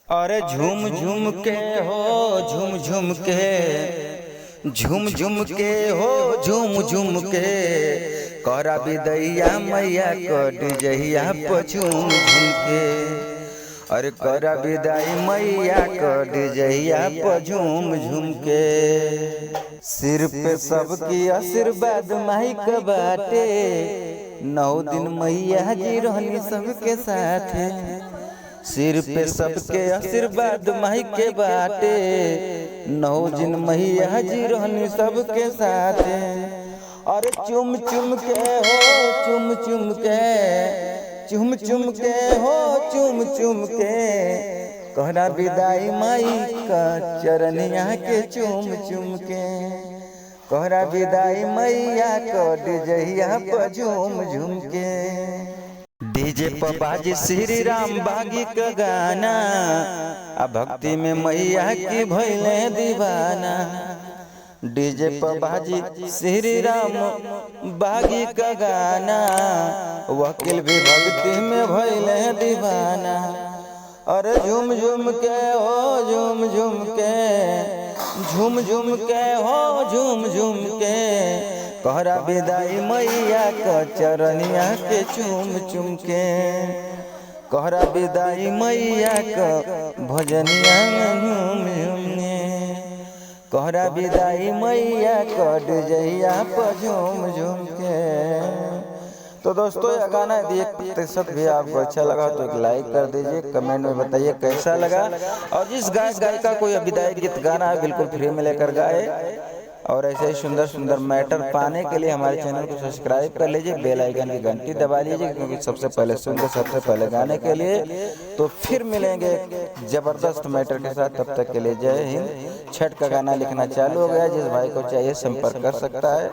अरे झूम झूम के हो झूम झूम के झूम झूम के हो झूम झूम के करा बिदैया मैया कट जहिया पझूम झूम के। अरे करा विदाई मैया कट जहिया पझूम झूम के। सिर पे सबकी आशीर्वाद माई का बाटे, 9 दिन मैया जी रहनी सबके साथे। सिर पे सबके आशीर्वाद माई के बाटे, 9 दिन मैया जी रहनी सबके साथे। अरे चुम चुम के हो चुम चुम के चुम चुम के हो चुम चुम के कहना विदाई माई का चरनिया के चुम चुम के। कहना विदाई मैया कट जहिया पझूम झूम के। डीजे पर बाजी श्री राम बागी का गाना, आ भक्ति में मैया की भइले दीवाना। डीजे पर बाजी श्री राम बागी का गाना, वकील भी भक्ति में भइले दीवाना। अरे झूम झूम के हो झूम झूम के झूम झूम के हो झूम झूम के कहरा विदाई मैया का चरनिया के चुम चुम के। कहरा विदाई मैया का भजनिया झूम झूम के। कहरा विदाई मैया कट जहिया पझूम झूम के। तो दोस्तों यह गाना यदि 1% भी आपको अच्छा लगा तो एक लाइक कर दीजिए, कमेंट में बताइए कैसा लगा। और जिस गायक गायिका कोई विदाई गीत गाना है बिल्कुल फ्री में लेकर गाए। और ऐसे ही सुंदर सुंदर मैटर पाने के लिए हमारे चैनल को सब्सक्राइब कर लीजिए, बेल आइकन की घंटी दबा लीजिए, क्योंकि सबसे पहले सुनकर सबसे पहले गाने के लिए। तो फिर मिलेंगे जबरदस्त मैटर के साथ, तब तक के लिए जय हिंद। छठ का गाना लिखना चालू हो गया, जिस भाई को चाहिए संपर्क कर सकता है।